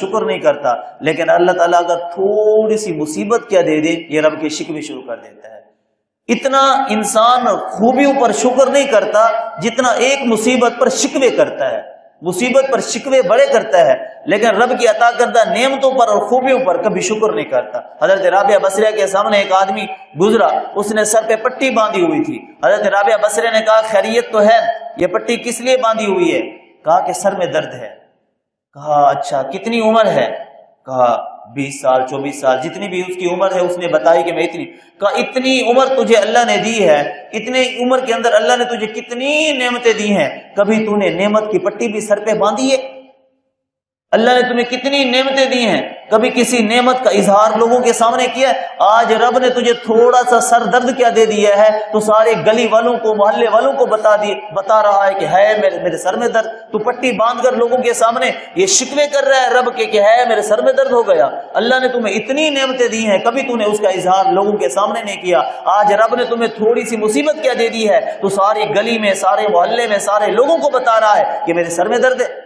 شکر نہیں کرتا، لیکن اللہ تعالیٰ اگر تھوڑی سی مصیبت کیا دے دے یہ رب کے شکوے شروع کر دیتا ہے۔ اتنا انسان خوبیوں پر شکر نہیں کرتا جتنا ایک مصیبت پر شکوے کرتا ہے، مصیبت پر شکوے بڑے کرتا ہے، لیکن رب کی عطا کردہ نعمتوں پر اور خوبیوں پر کبھی شکر نہیں کرتا۔ حضرت رابعہ بصریہ کے سامنے ایک آدمی گزرا، اس نے سر پہ پٹی باندھی ہوئی تھی۔ حضرت رابعہ بصریہ نے کہا خیریت تو ہے، یہ پٹی کس لیے باندھی ہوئی ہے؟ کہا کہ سر میں درد ہے۔ کہا اچھا کتنی عمر ہے؟ کہا 20 سال 24 سال، جتنی بھی اس کی عمر ہے اس نے بتائی کہ میں اتنی۔ کہا اتنی عمر تجھے اللہ نے دی ہے، اتنی عمر کے اندر اللہ نے تجھے کتنی نعمتیں دی ہیں، کبھی تو نے نعمت کی پٹی بھی سر پہ باندھی ہے؟ اللہ نے تمہیں کتنی نعمتیں دی ہیں، کبھی کسی نعمت کا اظہار لوگوں کے سامنے کیا ہے؟ آج رب نے تجھے تھوڑا سا سر درد کیا دے دیا ہے تو سارے گلی والوں کو محلے والوں کو بتا رہا ہے کہ ہے میرے سر میں درد۔ تو پٹی باندھ کر لوگوں کے سامنے یہ شکوے کر رہا ہے رب کے کہ ہے میرے سر میں درد ہو گیا۔ اللہ نے تمہیں اتنی نعمتیں دی ہیں، کبھی تو نے اس کا اظہار لوگوں کے سامنے نہیں کیا۔ آج رب نے تمہیں تھوڑی سی مصیبت کیا دے دی ہے تو ساری گلی میں، سارے محلے میں، سارے لوگوں کو بتا رہا ہے کہ میرے سر میں درد ہے۔